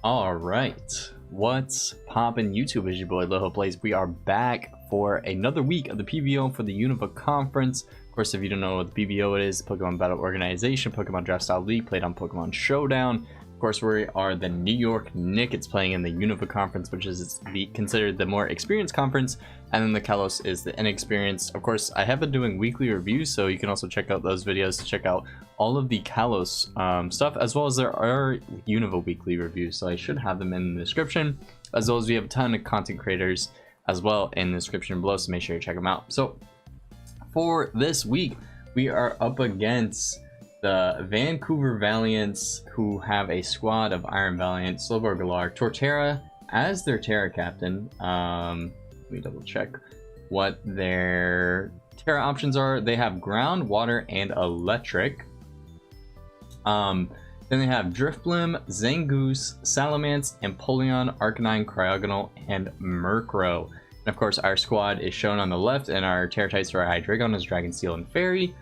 All right, what's poppin' YouTube? Is your boy Loho Plays. We are back for another week of the PBO for the Unova Conference. Of course, if you don't know what the PBO is, Pokemon Battle Organization, Pokemon Draft Style League, played on Pokemon Showdown. Of course, we are the New York Nickits playing in the Unova Conference, which is considered the more experienced conference, and then the Kalos is the inexperienced. Of course, I have been doing weekly reviews, so you can also check out those videos to check out all of the Kalos stuff, as well as there are Unova weekly reviews, so I should have them in the description, as well as we have a ton of content creators as well in the description below, so make sure you check them out. So for this week, we are up against the Vancouver Valiants, who have a squad of Iron Valiant, Slowbar Galar, Torterra as their Tera captain. Let me double check what their Tera options are. They have ground, water, and electric. Then they have Drifblim, Zangoose, Salamence, Empoleon, Arcanine, Cryogonal, and Murkrow. And of course, our squad is shown on the left, and our Tera types are Hydreigon, as Dragon Steel, and Fairy.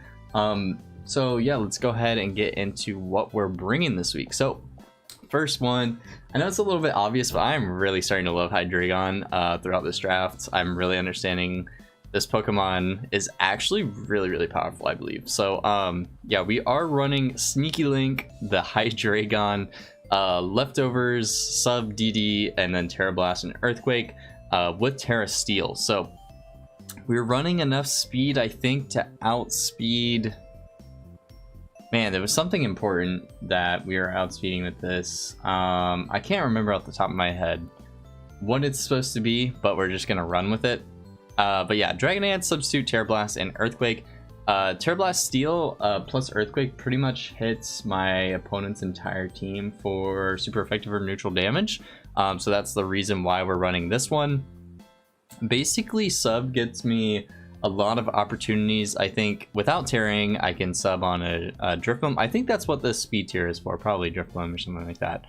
So yeah, let's go ahead and get into what we're bringing this week. So first one, I know it's a little bit obvious, but I'm really starting to love Hydreigon throughout this draft. I'm really understanding this Pokemon is actually really powerful, I believe. So yeah, we are running Sneaky Link, the Hydreigon, leftovers, sub DD, and then Tera Blast and Earthquake with Tera Steel. So we're running enough speed, I think, to outspeed. Man, there was something important that we were outspeeding with this. I can't remember off the top of my head what it's supposed to be, but we're just gonna run with it. But yeah, Dragonite, Substitute, Tera Blast, and Earthquake. Tera Blast Steel plus Earthquake pretty much hits my opponent's entire team for super effective or neutral damage. So that's the reason why we're running this one. Basically, sub gets me a lot of opportunities. I think without tearing, I can sub on a Drifblim. I think that's what this speed tier is for, probably Drifblim or something like that.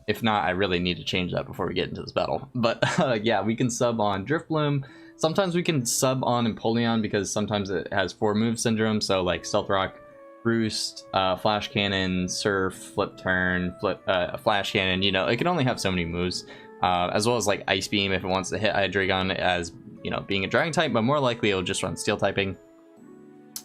If not, I really need to change that before we get into this battle. But yeah, we can sub on Drifblim. Sometimes we can sub on Empoleon because sometimes it has 4 move syndrome. So like Stealth Rock, Roost, Flash Cannon, Surf, Flip Turn, Flash Cannon. You know, it can only have so many moves. As well as like Ice Beam if it wants to hit Hydreigon as, you know, being a Dragon type, but more likely it'll just run Steel typing.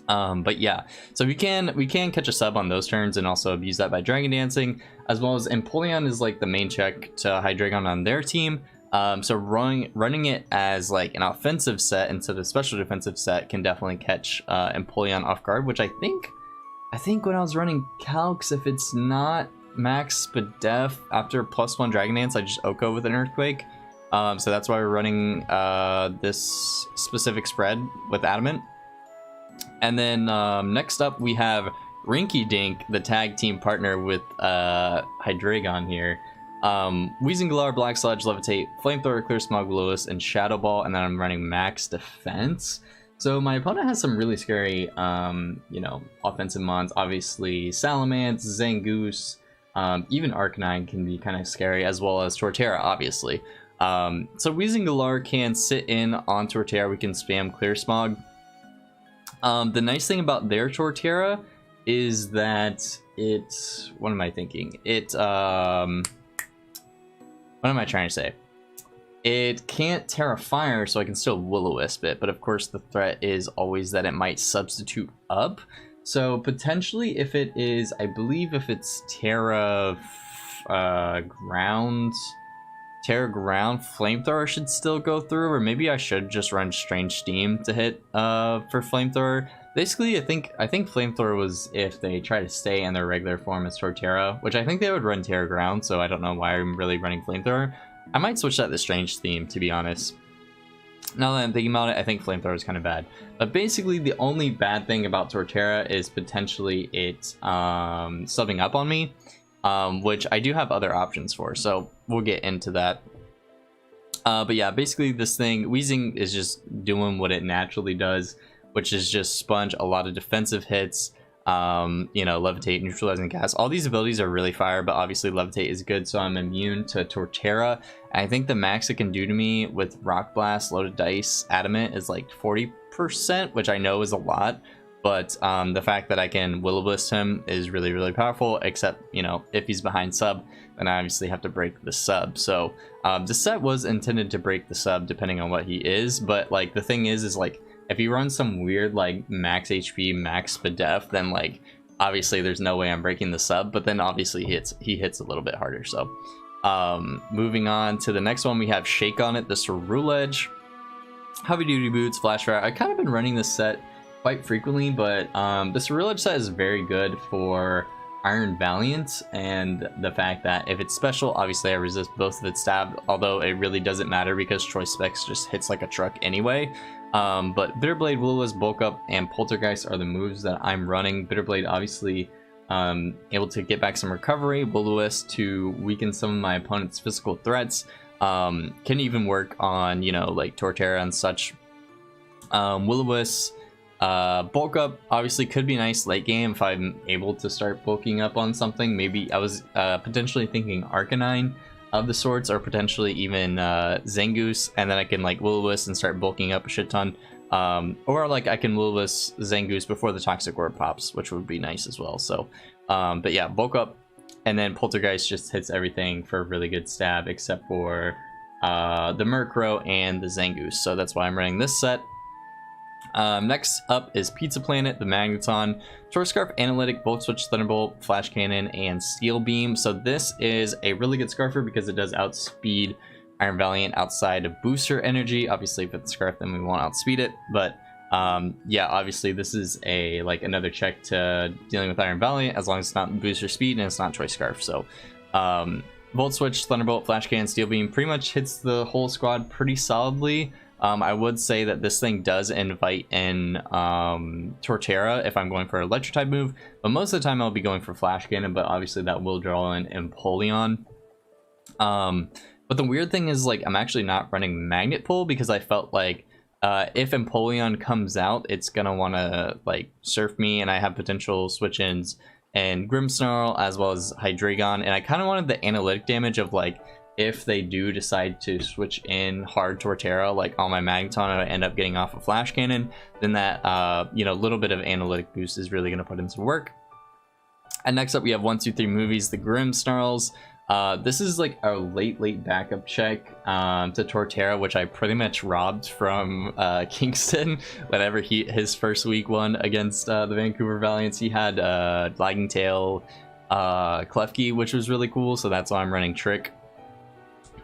But yeah, so we can catch a sub on those turns and also abuse that by Dragon Dancing, as well as Empoleon is like the main check to Hydreigon on their team. So running it as like an offensive set instead of special defensive set can definitely catch Empoleon off guard, which I think when I was running Calcs, if it's not max Spadef after +1 Dragon Dance, I just Oko with an Earthquake. So that's why we're running this specific spread with Adamant. And then next up we have Rinky Dink, the tag team partner with Hydreigon here. Weezing, Black Sludge, Levitate, Flamethrower, Clear Smog, Lewis, and Shadow Ball, and then I'm running max defense. So my opponent has some really scary, you know, offensive mons. Obviously Salamence, Zangoose, even Arcanine can be kind of scary, as well as Torterra, obviously. So Weezing Galar can sit in on Torterra. We can spam Clear Smog. The nice thing about their Torterra is that it... What am I thinking? What am I trying to say? It can't Tera Fire, so I can still Will-O-Wisp it. But of course, the threat is always that it might substitute up. So potentially, if it is... I believe if it's Tera Ground... Tera Ground, Flamethrower should still go through, or maybe I should just run Strange Steam to hit for Flamethrower. Basically, I think Flamethrower was if they try to stay in their regular form as Torterra, which I think they would run Tera Ground, so I don't know why I'm really running Flamethrower. I might switch that to Strange Steam, to be honest. Now that I'm thinking about it, I think Flamethrower is kind of bad. But basically, the only bad thing about Torterra is potentially it subbing up on me. Which I do have other options for, so we'll get into that. But yeah, basically this thing, Weezing is just doing what it naturally does, which is just sponge a lot of defensive hits, you know, Levitate, Neutralizing Gas. All these abilities are really fire, but obviously Levitate is good, so I'm immune to Torterra. I think the max it can do to me with Rock Blast, Loaded Dice, Adamant is like 40%, which I know is a lot. But the fact that I can will-o-wisp him is really, really powerful, except, you know, if he's behind sub, then I obviously have to break the sub. So the set was intended to break the sub depending on what he is, but like the thing is like if he runs some weird like max HP, max Spadef, then like obviously there's no way I'm breaking the sub, but then obviously he hits a little bit harder. So moving on to the next one, we have Shake on it, the Cerule Edge, heavy duty boots, flash fire. I've kind of been running this set quite frequently, but the Cerule Edge set is very good for Iron Valiant, and the fact that if it's special, obviously I resist both of its stab, although it really doesn't matter because Choice Specs just hits like a truck anyway. But Bitterblade, Will-O-Wisp, Bulk Up, and Poltergeist are the moves that I'm running. Bitterblade obviously able to get back some recovery, Will-O-Wisp to weaken some of my opponent's physical threats, can even work on, you know, like Torterra and such. Will-O-Wisp, bulk up obviously could be nice late game if I'm able to start bulking up on something. Maybe I was potentially thinking Arcanine of the sorts, or potentially even Zangoose, and then I can like Will-O-Wisp and start bulking up a shit ton. Or like I can Will-O-Wisp Zangoose before the Toxic Orb pops, which would be nice as well. So but yeah, bulk up, and then Poltergeist just hits everything for a really good stab except for the Murkrow and the Zangoose. So that's why I'm running this set. Next up is Pizza Planet, the Magneton, Torque Scarf, Analytic, Volt Switch, Thunderbolt, Flash Cannon, and Steel Beam. So this is a really good Scarfer because it does outspeed Iron Valiant outside of booster energy. Obviously if it's Scarf then we won't outspeed it, but yeah, obviously this is a like another check to dealing with Iron Valiant as long as it's not booster speed and it's not Choice Scarf. So Volt Switch, Thunderbolt, Flash Cannon, Steel Beam pretty much hits the whole squad pretty solidly. I would say that this thing does invite in Torterra if I'm going for an Electric type move, but most of the time I'll be going for Flash Cannon, but obviously that will draw in Empoleon. But the weird thing is like I'm actually not running Magnet Pull because I felt like if Empoleon comes out, it's gonna want to like surf me, and I have potential switch-ins and Grimmsnarl as well as Hydreigon, and I kind of wanted the analytic damage of like if they do decide to switch in hard Torterra, like on my Magneton, I end up getting off a Flash Cannon, then that, you know, little bit of analytic boost is really going to put in some work. And next up, we have 1, 2, 3 movies, the Grimmsnarls. This is like a late backup check to Torterra, which I pretty much robbed from Kingston whenever his first week one against the Vancouver Valiants. He had Lagging Tail Klefkis, which was really cool, so that's why I'm running Trick.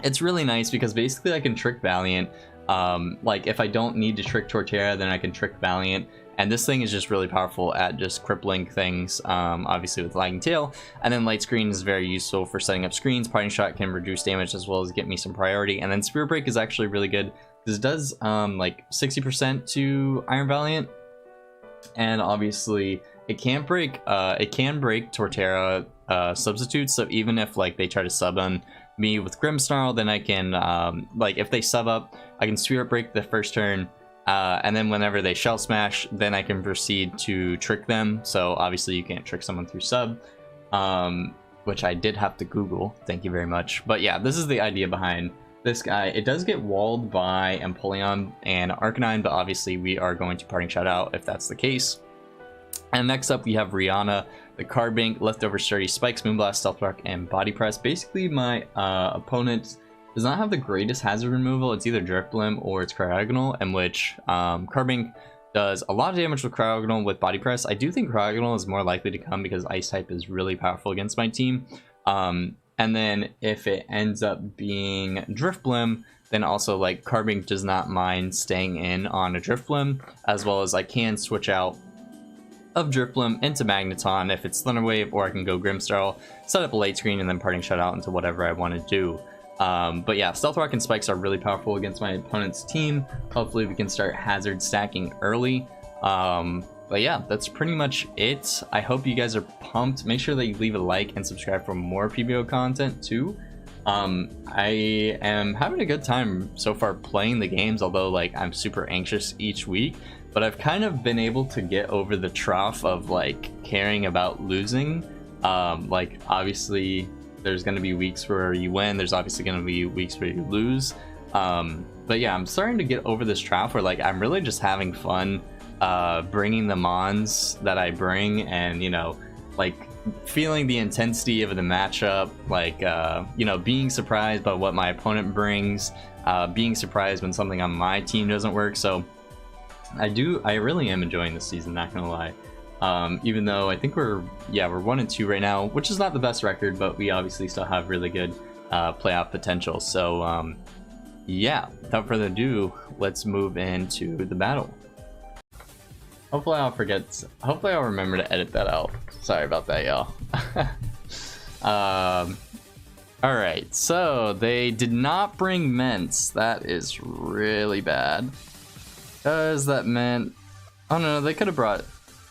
It's really nice because basically I can trick Valiant. Like if I don't need to trick Torterra, then I can trick Valiant. And this thing is just really powerful at just crippling things, obviously with Lagging Tail. And then Light Screen is very useful for setting up screens. Parting Shot can reduce damage as well as get me some priority. And then Spirit Break is actually really good because it does like 60% to Iron Valiant. And obviously it can break Torterra substitutes. So even if like they try to sub on me with Grimmsnarl, then I can like if they sub up, I can Spirit Break the first turn, and then whenever they Shell Smash, then I can proceed to trick them. So obviously you can't trick someone through sub, which I did have to Google, thank you very much. But yeah, this is the idea behind this guy. It does get walled by Empoleon and Arcanine, but obviously we are going to Parting Shot out if that's the case. And next up we have Rihanna, the Carbink, Leftover Sturdy, Spikes, Moonblast, Stealth Rock, and Body Press. Basically my opponent does not have the greatest hazard removal. It's either Drifblim or it's Cryogonal, in which Carbink does a lot of damage with Cryogonal with Body Press. I do think Cryogonal is more likely to come because Ice type is really powerful against my team. And then if it ends up being Drifblim, then also like Carbink does not mind staying in on a Drifblim, as well as I can switch out of Drifblim into Magneton if it's Thunder Wave, or I can go Grimmsnarl, set up a late screen, and then Parting Shot out into whatever I want to do. But yeah, Stealth Rock and Spikes are really powerful against my opponent's team. Hopefully we can start hazard stacking early. But yeah, that's pretty much it. I hope you guys are pumped. Make sure that you leave a like and subscribe for more PBO content too. I am having a good time so far playing the games, although like I'm super anxious each week. But I've kind of been able to get over the trough of like caring about losing. Like obviously there's going to be weeks where you win, there's obviously going to be weeks where you lose. But yeah, I'm starting to get over this trough where like I'm really just having fun bringing the Mons that I bring, and you know, like feeling the intensity of the matchup, like you know, being surprised by what my opponent brings, being surprised when something on my team doesn't work. So I really am enjoying this season, not gonna lie. Even though I think we're 1-2 right now, which is not the best record, but we obviously still have really good playoff potential. So yeah, without further ado, let's move into the battle. Hopefully I'll remember to edit that out. Sorry about that, y'all. Alright, so they did not bring Ments. That is really bad. Because that meant... Oh no, they could have brought...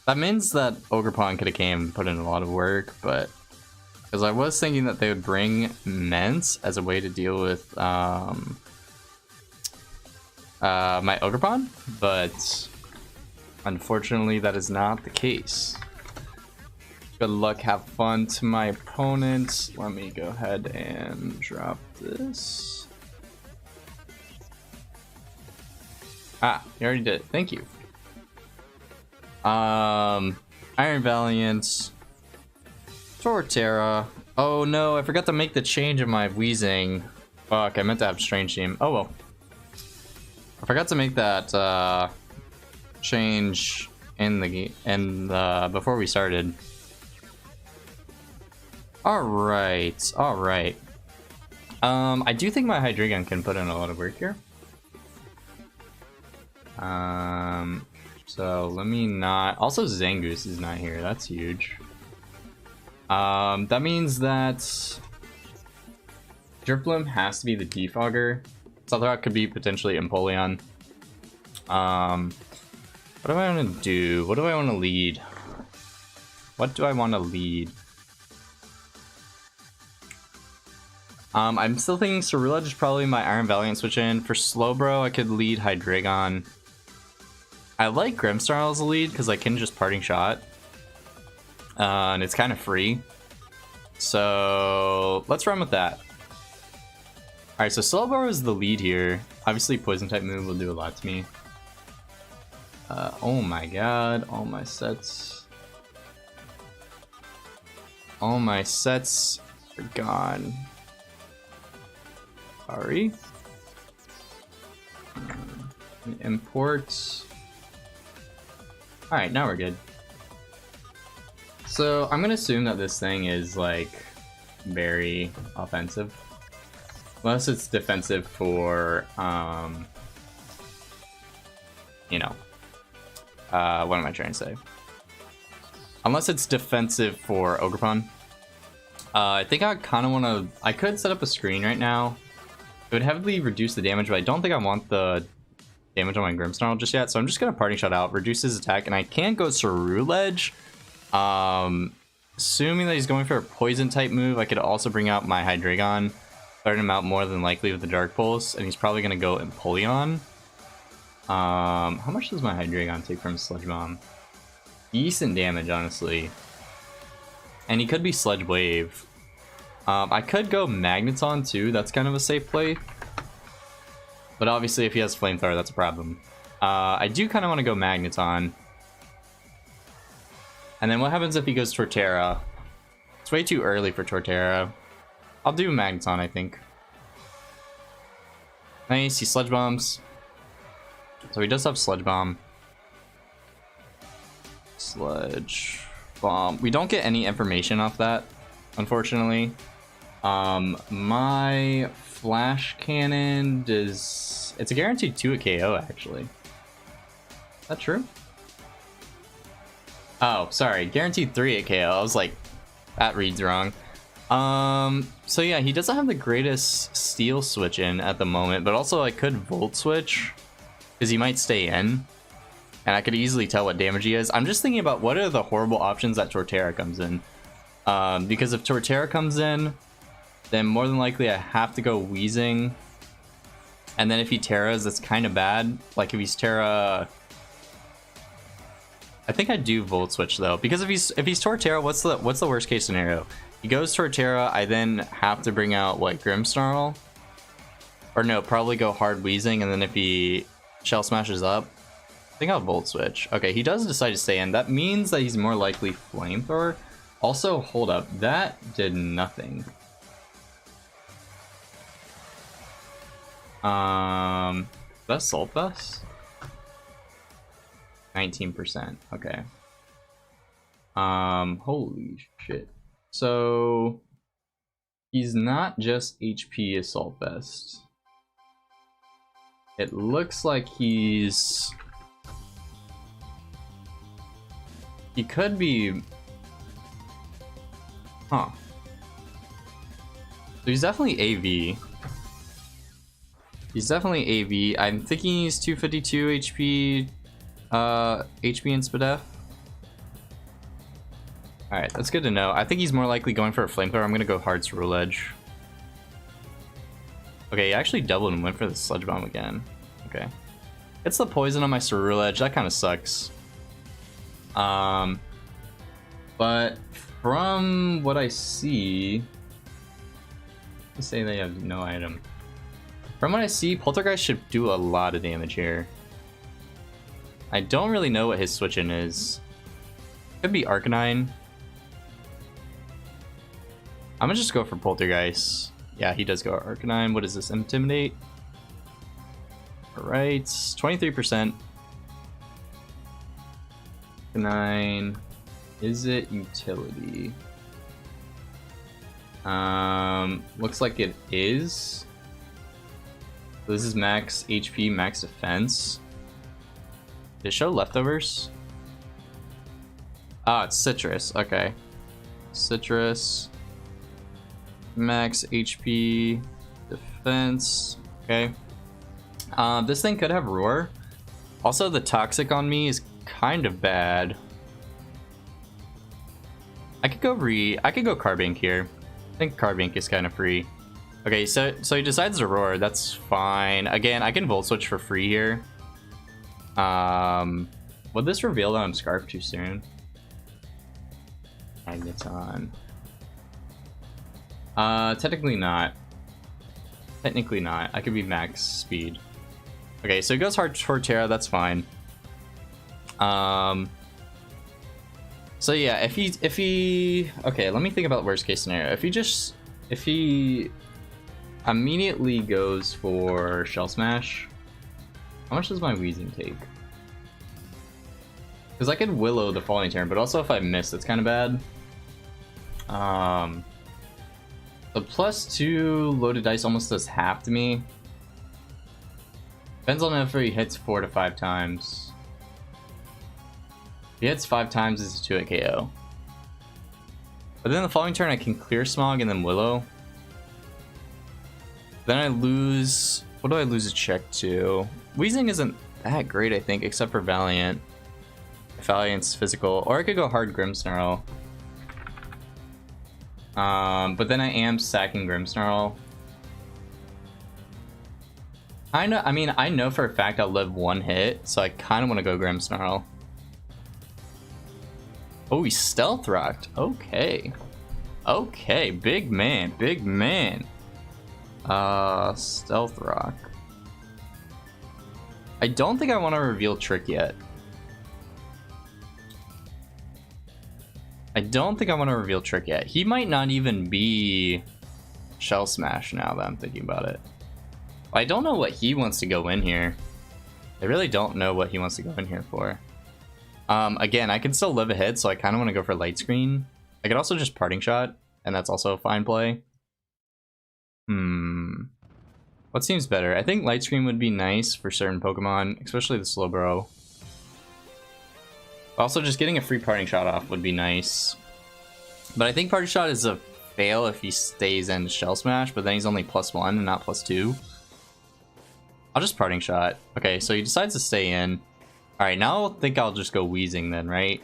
That means that Ogrepon could have came and put in a lot of work, but... Because I was thinking that they would bring Ments as a way to deal with my Ogrepon, but... Unfortunately, that is not the case. Good luck, have fun to my opponent. Let me go ahead and drop this. Ah, you already did. Thank you. Iron Valiant. Tera. Oh no, I forgot to make the change of my Wheezing. Fuck, I meant to have Strange Team. Oh well. I forgot to make that change in the before we started. All right. I do think my Hydreigon can put in a lot of work here. So let me not. Also, Zangoose is not here. That's huge. That means that Drifloon has to be the defogger. Southrock could be potentially Empoleon. What do I want to do? What do I want to lead? What do I want to lead? I'm still thinking Cerulege is probably my Iron Valiant switch in. For Slowbro, I could lead Hydreigon. I like Grimmsnarl as a lead because I can just Parting Shot. And it's kind of free. So let's run with that. Alright, so Slowbro is the lead here. Obviously, Poison type move will do a lot to me. Oh my god, all my sets are gone. Sorry. Import. Alright, now we're good. So I'm gonna assume that this thing is like very offensive. Unless it's defensive for you know. What am I trying to say? Unless it's defensive for Ogrepon. I think I kind of want to... I could set up a screen right now. It would heavily reduce the damage, but I don't think I want the damage on my Grimmsnarl just yet. So I'm just going to Parting Shot out, reduce his attack, and I can go Cerulege. Assuming that he's going for a Poison type move, I could also bring out my Hydreigon. Start him out more than likely with the Dark Pulse, and he's probably going to go Empoleon. How much does my Hydreigon take from Sludge Bomb? Decent damage, honestly. And he could be Sludge Wave. I could go Magneton too, that's kind of a safe play. But obviously if he has Flamethrower, that's a problem. I do kind of want to go Magneton. And then what happens if he goes Torterra? It's way too early for Torterra. I'll do Magneton, I think. Nice, he Sludge Bombs. So he does have Sludge Bomb. Sludge Bomb. We don't get any information off that, unfortunately. My Flash Cannon does... It's a guaranteed 2 a KO, actually. Is that true? Oh, sorry. Guaranteed 3 a KO. I was like, that reads wrong. So yeah, he doesn't have the greatest Steel Switch in at the moment, but also I could Volt Switch. Because he might stay in, and I could easily tell what damage he is. I'm just thinking about what are the horrible options that Torterra comes in. Because if Torterra comes in, then more than likely I have to go Wheezing. And then if he Teras, that's kind of bad. Like if he's Tera... I think I do Volt Switch though, because if he's Torterra, what's the worst case scenario? He goes Torterra, I then have to bring out what, I think I'll Volt Switch. Okay, he does decide to stay in. That means that he's more likely Flamethrower. Also, hold up. That did nothing. That's Salt Vest? 19%. Okay. Holy shit. So he's not just HP Assault Vest. It looks like he could be, huh. So he's definitely AV. He's definitely AV. I'm thinking he's 252 HP, HP and SPDF. Alright, that's good to know. I think he's more likely going for a Flamethrower. I'm gonna go hard Cerulean Edge. Okay, he actually doubled and went for the Sludge Bomb again. Okay. It's the poison on my Cerulean Edge. That kind of sucks. But from what I see, they say they have no item. From what I see, Poltergeist should do a lot of damage here. I don't really know what his switch-in is. Could be Arcanine. I'm gonna just go for Poltergeist. Yeah, he does go Arcanine. What is this? Intimidate? Alright, 23%. Arcanine. Is it utility? Looks like it is. So this is max HP, max defense. Did it show leftovers? Ah, it's Citrus. Okay. Citrus. Max HP, defense. Okay. This thing could have Roar. Also, the Toxic on me is kind of bad. I could go Carbink here. I think Carbink is kind of free. Okay, so he decides to Roar. That's fine. Again, I can Volt Switch for free here. Would this reveal that I'm Scarf too soon? Magneton. Technically not. Technically not. I could be max speed. Okay, so he goes hard toward Tera. That's fine. So yeah, if he okay, let me think about worst case scenario. If he immediately goes for Shell Smash, how much does my Weezing take? Because I could Willow the following turn, but also if I miss, it's kind of bad. The +2 loaded dice almost does half to me. Depends on if he hits 4 to 5 times. If he hits 5 times, it's a 2-hit KO. But then the following turn, I can Clear Smog and then Willow. Then I lose. What do I lose a check to? Weezing isn't that great, I think, except for Valiant. If Valiant's physical, or I could go hard Grimmsnarl. But then I am sacking Grimmsnarl. I mean, I know for a fact I'll live 1 hit, so I kind of want to go Grimmsnarl. Oh, he Stealth Rocked. Okay. Okay, big man, big man. Stealth Rock. I don't think I want to reveal Trick yet. I don't think I want to reveal Trick yet. He might not even be Shell Smash now that I'm thinking about it. I don't know what he wants to go in here. I really don't know what he wants to go in here for. Again, I can still live ahead, so I kind of want to go for Light Screen. I could also just Parting Shot, and that's also a fine play. What seems better? I think Light Screen would be nice for certain Pokemon, especially the Slowbro. Also, just getting a free Parting Shot off would be nice. But I think Parting Shot is a fail if he stays in Shell Smash, but then he's only +1 and not +2. I'll just Parting Shot. Okay, so he decides to stay in. Alright, now I think I'll just go Weezing then, right?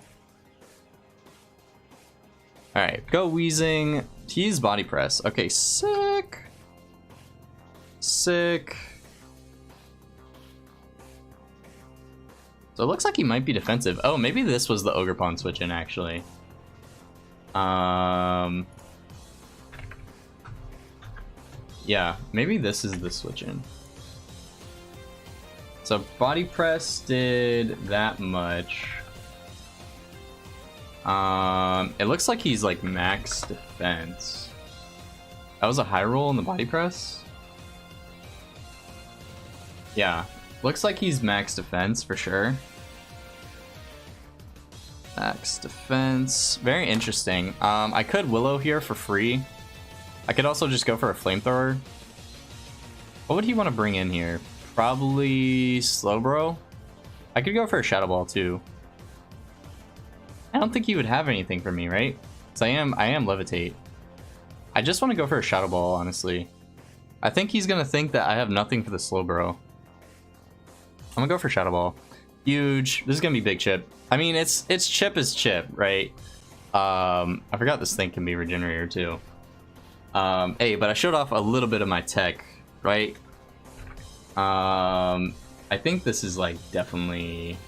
Alright, go Weezing. Tease Body Press. Okay, sick. Sick. So it looks like he might be defensive. Oh, maybe this was the Ogerpon switch in, actually. Yeah, maybe this is the switch in. So body press did that much. It looks like he's like max defense. That was a high roll in the body press. Yeah, looks like he's max defense for sure. Max defense, very interesting. I could Willow here for free. I could also just go for a flamethrower. What would he want to bring in here? Probably Slowbro. I could go for a Shadow Ball too. I don't think he would have anything for me, right? Because I am Levitate. I just want to go for a Shadow Ball, honestly. I think he's gonna think that I have nothing for the Slowbro. I'm gonna go for Shadow Ball. Huge. This is gonna be big chip. I mean, it's chip is chip, right? I forgot this thing can be regenerator too. Hey, but I showed off a little bit of my tech, right? I think this is like definitely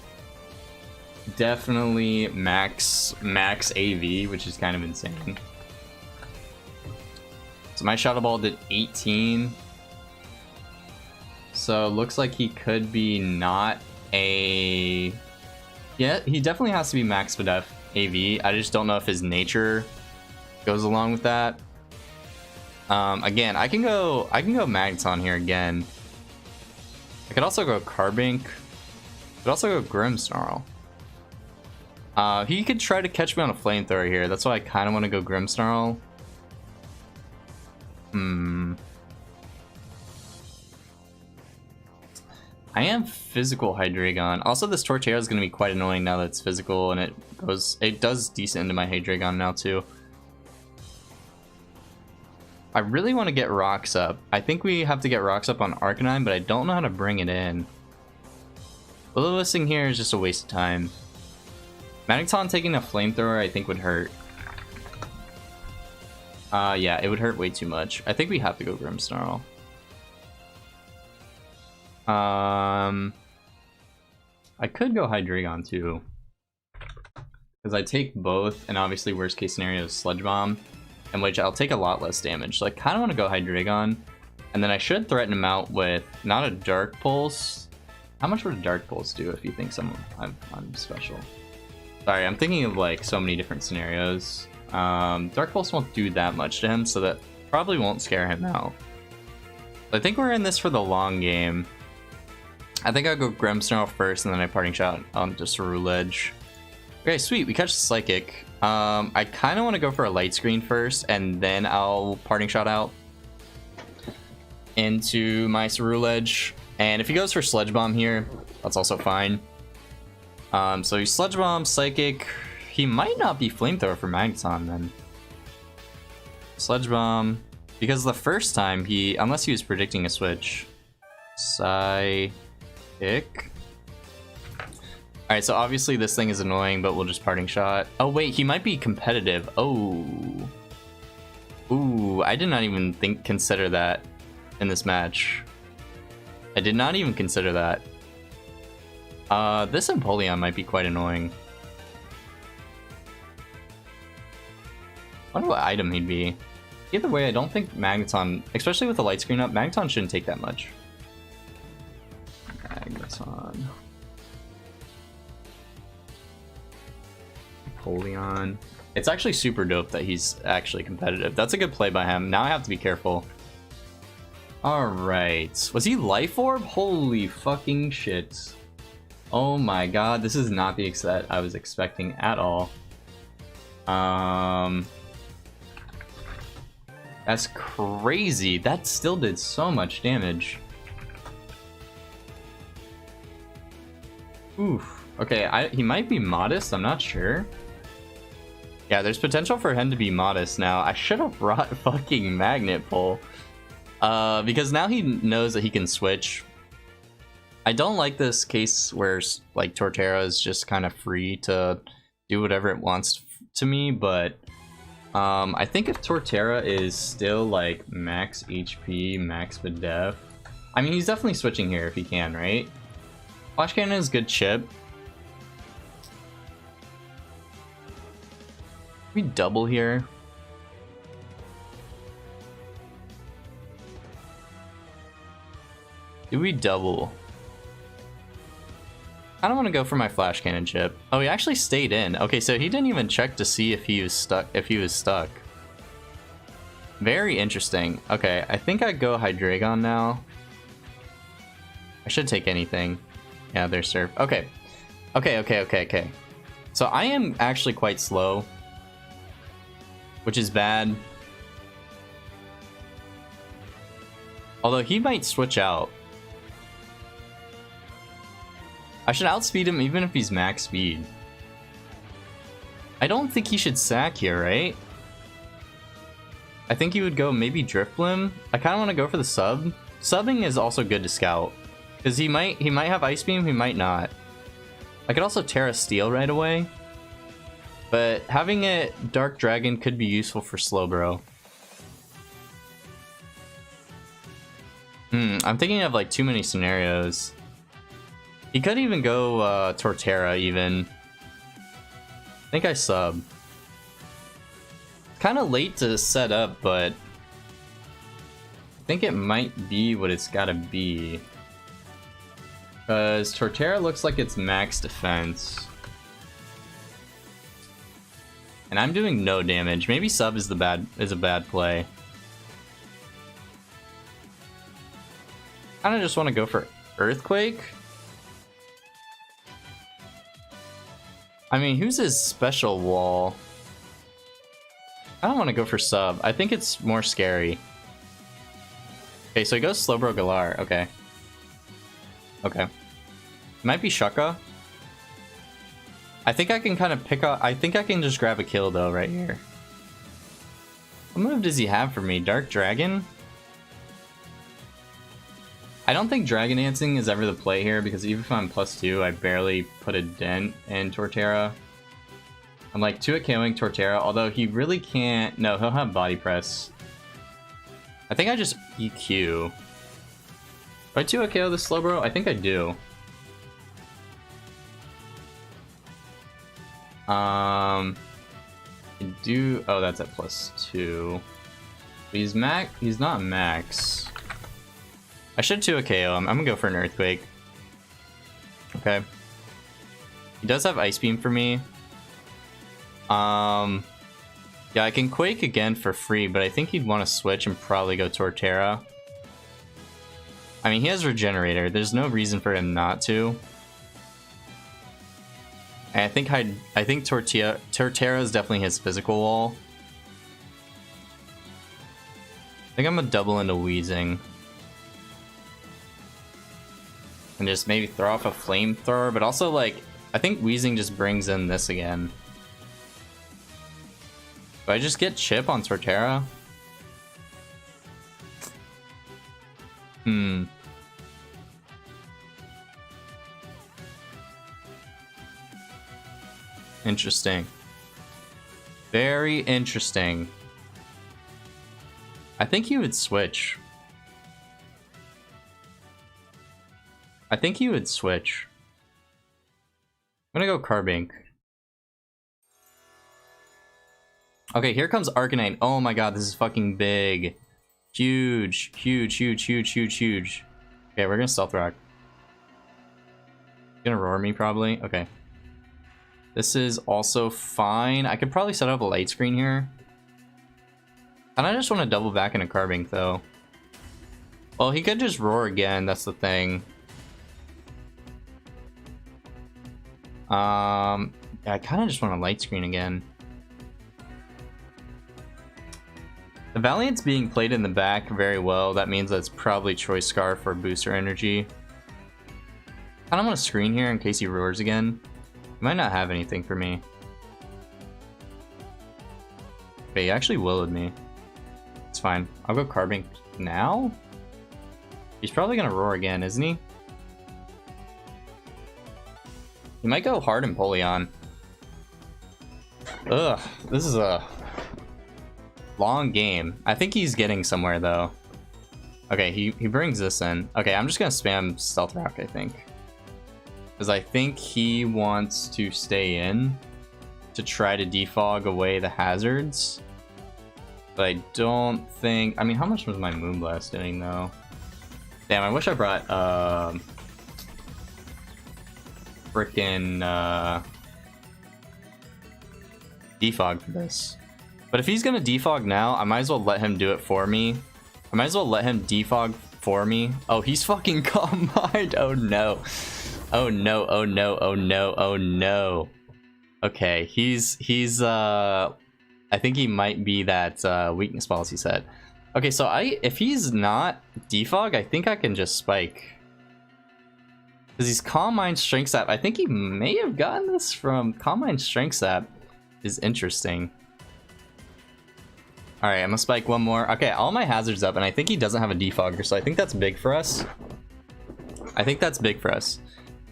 max AV, which is kind of insane. So my Shadow Ball did 18. So looks like he could be not a... Yeah, he definitely has to be max def AV. I just don't know if his nature goes along with that. Again, I can go Magneton here again. I could also go Carbink. I could also go Grimmsnarl. He could try to catch me on a flamethrower here. That's why I kind of want to go Grimmsnarl. I am physical Hydreigon. Also, this Torterra is going to be quite annoying now that it's physical, and it does decent into my Hydreigon now too. I really want to get rocks up. I think we have to get rocks up on Arcanine, but I don't know how to bring it in. Will-O-Wisting here is just a waste of time. Magneton taking a flamethrower I think would hurt. Yeah, it would hurt way too much. I think we have to go Grimmsnarl. I could go Hydreigon too, because I take both, and obviously worst case scenario is Sludge Bomb, in which I'll take a lot less damage. So I kind of want to go Hydreigon, and then I should threaten him out with not a Dark Pulse. How much would a Dark Pulse do if he thinks I'm special? Sorry, I'm thinking of like so many different scenarios. Dark Pulse won't do that much to him, so that probably won't scare him out. I think we're in this for the long game. I think I'll go Grimmsnarl first, and then I Parting Shot on just Ceruledge. Okay, sweet, we catch the Psychic. I kind of want to go for a Light Screen first, and then I'll Parting Shot out into my Ceruledge. And if he goes for Sludge Bomb here, that's also fine. So he's Sludge Bomb, Psychic. He might not be Flamethrower for Magneton then. Sludge Bomb, because the first time unless he was predicting a switch. Psychic. Alright, so obviously this thing is annoying, but we'll just Parting Shot. Oh wait, he might be competitive. Oh. Ooh, I did not even consider that in this match. I did not even consider that. This Empoleon might be quite annoying. I wonder what item he'd be. Either way, I don't think Magneton, especially with the light screen up, Magneton shouldn't take that much. Magneton. Empoleon. It's actually super dope that he's actually competitive. That's a good play by him. Now I have to be careful. Alright. Was he Life Orb? Holy fucking shit. Oh my god, this is not the set I was expecting at all. That's crazy. That still did so much damage. Oof. Okay, he might be Modest, I'm not sure. Yeah, there's potential for him to be Modest now. I should have brought fucking Magnet Pull. Because now he knows that he can switch. I don't like this case where like Torterra is just kind of free to do whatever it wants to me, but I think if Torterra is still like max HP, max def, I mean he's definitely switching here if he can, right? Flash Cannon is good chip. We double here. Do we double? I don't want to go for my flash cannon chip. Oh, he actually stayed in. Okay, so he didn't even check to see if he was stuck. Very interesting. Okay, I think I go Hydreigon now. I should take anything. Yeah, there's Surf. Okay. Okay. So I am actually quite slow, which is bad. Although he might switch out. I should outspeed him even if he's max speed. I don't think he should sack here, right? I think he would go maybe Drifblim. I kind of want to go for the sub. Subbing is also good to scout. Because he might have Ice Beam, he might not. I could also Tera Steel right away. But having it Dark Dragon could be useful for Slowbro. I'm thinking of like too many scenarios. He could even go Torterra even. I think I sub. Kind of late to set up, but I think it might be what it's gotta be. Because Torterra looks like it's max defense. And I'm doing no damage. Maybe sub is a bad play. Kinda just want to go for Earthquake. I mean, who's his special wall? I don't want to go for sub. I think it's more scary. Okay, so he goes Slowbro Galar. Okay. Okay. Might be Shucka. I think I can kind of pick up... I think I can just grab a kill, though, right here. What move does he have for me? Dark Dragon? I don't think Dragon Dancing is ever the play here, because even if I'm +2, I barely put a dent in Torterra. I'm like 2 at KOing Torterra, although he really can't... No, he'll have Body Press. I think I just EQ. Do I 2 at KO this Slowbro? I think I do. I do... Oh, that's at +2. But he's not max. I should 2 a KO him. I'm gonna go for an Earthquake. Okay. He does have Ice Beam for me. Yeah, I can Quake again for free, but I think he'd want to switch and probably go Torterra. I mean, he has Regenerator. There's no reason for him not to. And I think Torterra is definitely his physical wall. I think I'm gonna double into Wheezing. And just maybe throw off a Flamethrower, but also, like, I think Wheezing just brings in this again. Do I just get Chip on Torterra? Interesting. Very interesting. I think he would switch. I'm gonna go Carbink. Okay, here comes Arcanine. Oh my god, this is fucking big. Huge. Okay, we're gonna Stealth Rock. Gonna Roar me, probably. Okay. This is also fine. I could probably set up a Light Screen here. And I just want to double back into Carbink, though. Well, he could just Roar again, that's the thing. Yeah, I kind of just want a Light Screen again. The Valiant's being played in the back very well. That means that's probably Choice Scarf for booster energy. I don't want to screen here in case he roars again. He might not have anything for me. But he actually willowed me. It's fine. I'll go Carbink now? He's probably gonna roar again, isn't he? He might go hard Empoleon. Ugh, this is a long game. I think he's getting somewhere, though. Okay, he brings this in. Okay, I'm just gonna spam Stealth Rock, I think. Because I think he wants to stay in to try to defog away the hazards. But I don't think... I mean, how much was my Moonblast doing, though? Damn, I wish I brought... frickin' defog for this. But if he's gonna defog now, I might as well let him do it for me. I might as well let him defog for me. Oh, he's fucking combined. Oh no. Oh no, oh no, oh no, oh no. Okay, he's I think he might be that weakness policy set. Okay, so if he's not defog, I think I can just spike. Because he's Calm Mind Strength Sap. I think he may have gotten this from Calm Mind Strength Sap. Is interesting. Alright, I'm gonna spike one more. Okay, all my hazards up, and I think he doesn't have a defogger, so I think that's big for us. I think that's big for us.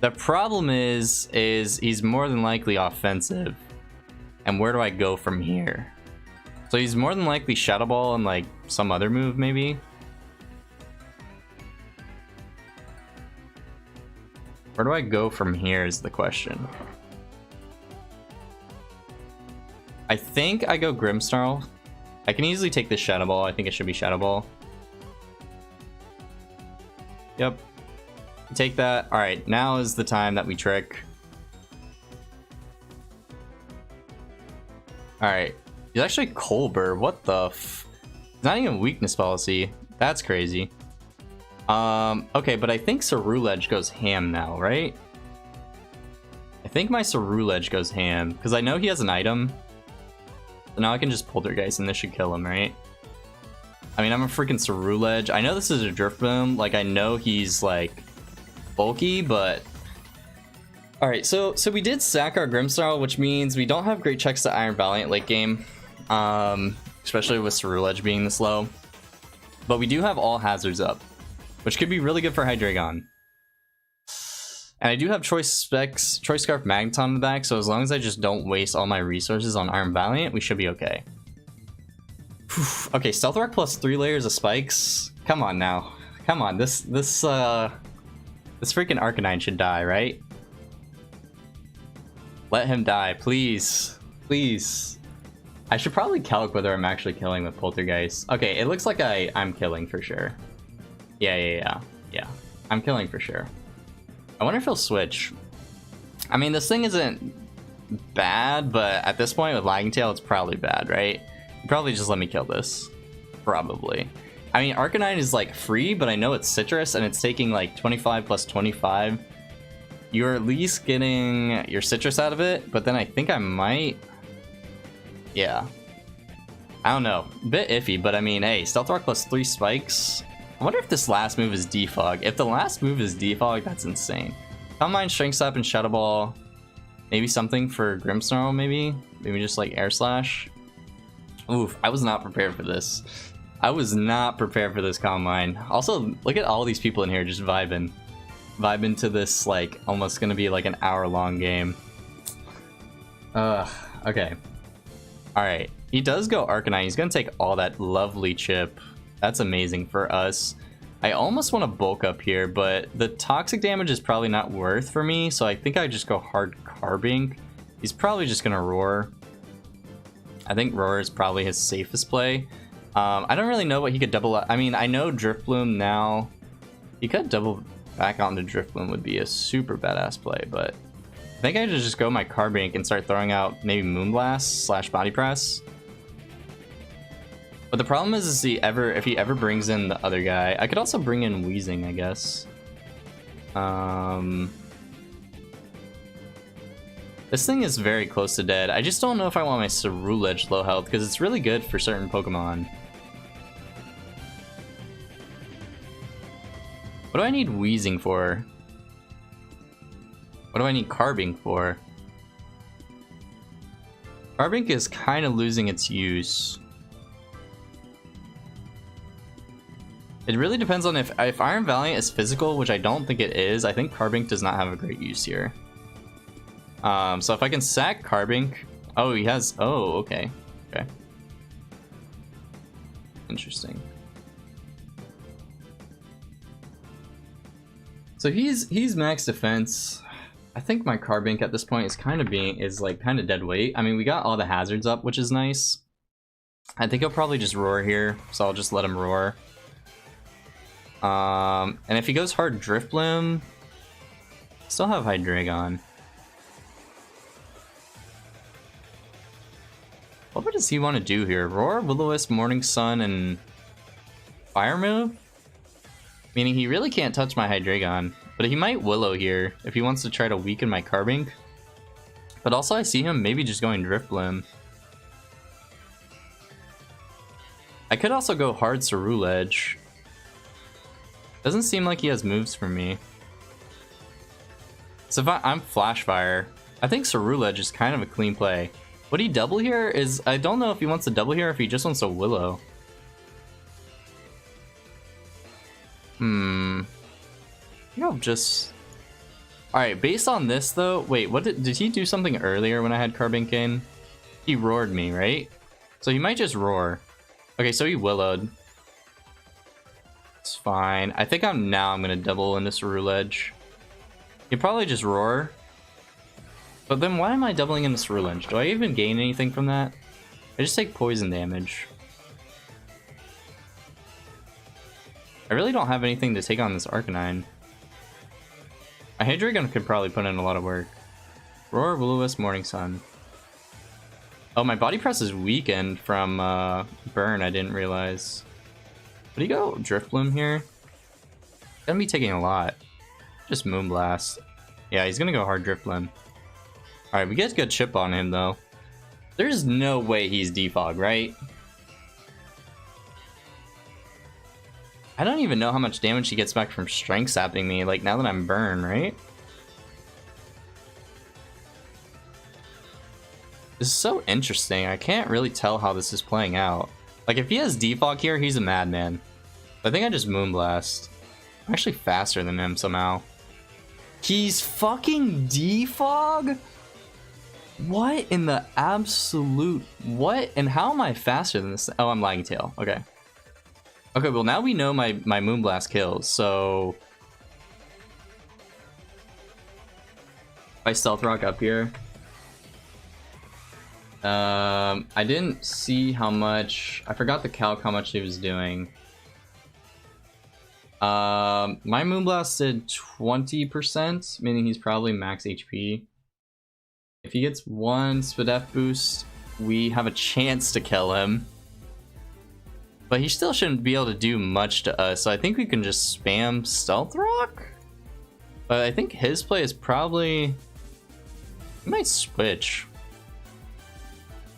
The problem is he's more than likely offensive. And where do I go from here? So he's more than likely Shadow Ball and like some other move, maybe. Where do I go from here is the question. I think I go Grimmsnarl. I can easily take this Shadow Ball. I think it should be Shadow Ball. Yep. Take that. Alright, now is the time that we trick. Alright. He's actually Colbur. What the f... It's not even weakness policy. That's crazy. Okay, but I think Cerulege goes ham now, right? I think my Cerulege goes ham. Because I know he has an item. So now I can just Poltergeist and this should kill him, right? I mean, I'm a freaking Cerulege. I know this is a Drift Boom. Like, I know he's, like, bulky, but... Alright, so we did sack our Grimmsnarl, which means we don't have great checks to Iron Valiant late game. Especially with Cerulege being this low. But we do have all hazards up, which could be really good for Hydreigon. And I do have Choice Scarf Magneton in the back, so as long as I just don't waste all my resources on Iron Valiant, we should be okay. Whew. Okay, Stealth Rock plus 3 layers of spikes. Come on now. Come on, this freaking Arcanine should die, right? Let him die, please. Please. I should probably calc whether I'm actually killing with Poltergeist. Okay, it looks like I'm killing for sure. Yeah. I'm killing for sure. I wonder if he'll switch. I mean, this thing isn't bad, but at this point with Lagging Tail, it's probably bad, right? Probably just let me kill this. Probably. I mean, Arcanine is like free, but I know it's citrus and it's taking like 25 plus 25. You're at least getting your citrus out of it, but then I think I might... Yeah. I don't know. A bit iffy, but I mean, hey, Stealth Rock plus 3 spikes. I wonder if this last move is defog. If the last move is defog, that's insane. Calm Mind, Strength Sap, and Shadow Ball. Maybe something for Grimmsnarl, maybe? Maybe just like Air Slash. Oof, I was not prepared for this. I was not prepared for this Calm Mind. Also, look at all these people in here just vibing. Vibing to this, like, almost gonna be like an hour-long game. Okay. Alright, he does go Arcanine. He's gonna take all that lovely chip. That's amazing for us. I almost want to bulk up here, but the toxic damage is probably not worth for me, so I think I just go hard Carbink. He's probably just gonna Roar. I think Roar is probably his safest play. I don't really know what he could double up. I mean, I know Drift Bloom now. He could double back onto Drift Bloom would be a super badass play, but I think I should just go my Carbink and start throwing out maybe Moonblast / Body Press. But the problem is if he ever brings in the other guy, I could also bring in Weezing, I guess. This thing is very close to dead. I just don't know if I want my Cerulege low health, because it's really good for certain Pokemon. What do I need Weezing for? What do I need Carbink for? Carbink is kind of losing its use. It really depends on if Iron Valiant is physical, which I don't think it is. I think Carbink does not have a great use here. So if I can sack Carbink... Oh, he has... Oh, okay. Okay. Interesting. So he's max defense. I think my Carbink at this point is kind of dead weight. I mean, we got all the hazards up, which is nice. I think he'll probably just Roar here, so I'll just let him Roar. And if he goes hard Drift Bloom, still have Hydreigon. What does he want to do here? Roar, Will-O-Wisp, Morning Sun, and Fire move? Meaning he really can't touch my Hydreigon. But he might Willow here if he wants to try to weaken my Carbink. But also I see him maybe just going Drifblim. I could also go hard Ceruledge. Doesn't seem like he has moves for me. So if I'm Flash Fire, I think Ceruledge is kind of a clean play. Would he double here? I don't know if he wants to double here or if he just wants to Willow. I think I'll just... Alright, based on this though... Wait, what did he do something earlier when I had Carbink in? He roared me, right? So he might just roar. Okay, so he Willowed. It's fine. I think I'm gonna double into Ceruledge. He'd probably just roar. But then why am I doubling into Ceruledge? Do I even gain anything from that? I just take poison damage. I really don't have anything to take on this Arcanine. My Hydreigon could probably put in a lot of work. Roar, Will-O-Wisp, Morning Sun. Oh, my Body Press is weakened from Burn, I didn't realize. Would he go Drifblim here? Gonna be taking a lot. Just Moonblast. Yeah, he's gonna go hard Drifblim. Alright, we get a good chip on him though. There's no way he's Defog, right? I don't even know how much damage he gets back from Strength Sapping me, like now that I'm Burn, right? This is so interesting. I can't really tell how this is playing out. Like, if he has Defog here, he's a madman. I think I just Moonblast. I'm actually faster than him somehow. He's fucking Defog? What in the absolute... What? And how am I faster than this? Oh, I'm Lagging Tail. Okay. Okay, well, now we know my Moonblast kills, so... If I Stealth Rock up here... I didn't see how much... I forgot the calc how much he was doing. My Moonblast did 20%, meaning he's probably max HP. If he gets one Spadef boost, we have a chance to kill him. But he still shouldn't be able to do much to us, so I think we can just spam Stealth Rock? But I think his play is probably... He might switch.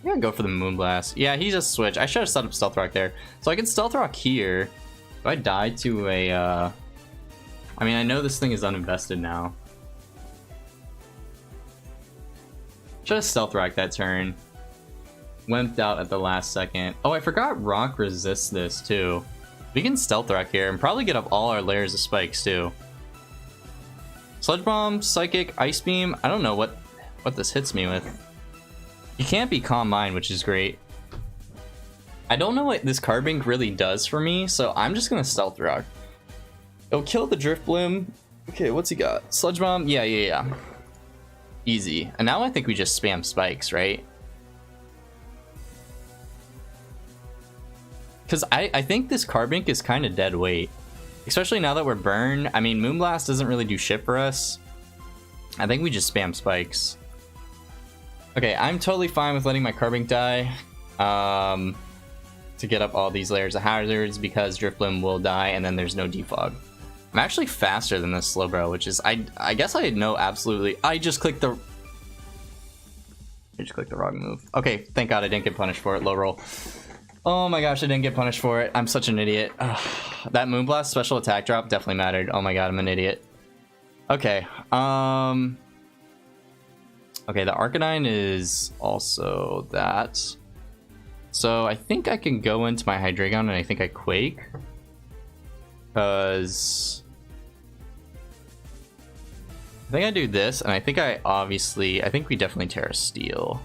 I'm gonna go for the Moonblast. Yeah, he just switched. I should have set up Stealth Rock there. So I can Stealth Rock here. If I die to a... I mean, I know this thing is uninvested now. Should have Stealth Rock that turn. Wimped out at the last second. Oh, I forgot Rock resists this too. We can Stealth Rock here and probably get up all our layers of spikes too. Sludge Bomb, Psychic, Ice Beam. I don't know what this hits me with. You can't be Calm Mind, which is great. I don't know what this Carbink really does for me, so I'm just gonna Stealth Rock. It'll kill the Drifblim. Okay, what's he got? Sludge Bomb? Yeah. Easy. And now I think we just spam spikes, right? Because I think this Carbink is kind of dead weight. Especially now that we're Burn. I mean, Moonblast doesn't really do shit for us. I think we just spam spikes. Okay, I'm totally fine with letting my Carbink die. To get up all these layers of hazards because Drifblim will die and then there's no defog. I'm actually faster than this Slowbro, which is... I guess I know absolutely... I just clicked the wrong move. Okay, thank God I didn't get punished for it. Low roll. Oh my gosh, I didn't get punished for it. I'm such an idiot. Ugh. That Moonblast special attack drop definitely mattered. Oh my god, I'm an idiot. Okay, okay, the Arcanine is also that. So I think I can go into my Hydreigon and I think I Quake. Because... I think I do this, and I think I think we definitely Tera Steel.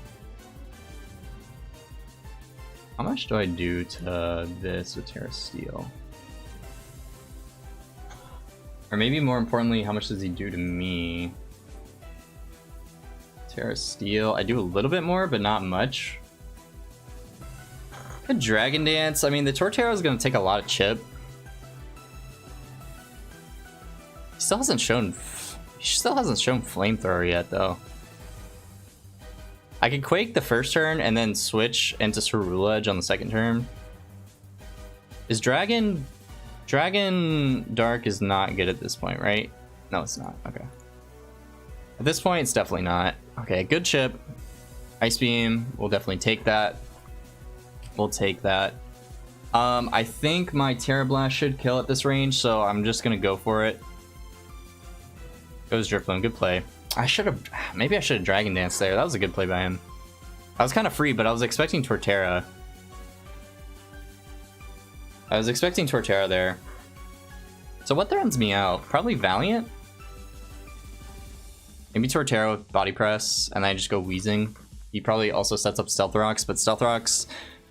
How much do I do to this with Tera Steel? Or maybe more importantly, how much does he do to me? Tera Steel, I do a little bit more, but not much. A Dragon Dance, I mean, the Torterra is going to take a lot of chip. He still hasn't shown Flamethrower yet, though. I could Quake the first turn and then switch into Cerule Edge on the second turn. Is Dragon Dark is not good at this point, right? No, it's not. Okay. At this point, it's definitely not. Okay, good chip. Ice Beam, we'll definitely take that. We'll take that. I think my Tera Blast should kill at this range, so I'm just gonna go for it. Goes Drifloon, good play. Maybe I should have Dragon Dance there. That was a good play by him. I was kind of free, but I was expecting Torterra. There. So what throws me out? Probably Valiant? Maybe Torterra with Body Press, and then I just go Wheezing. He probably also sets up Stealth Rocks, but Stealth Rocks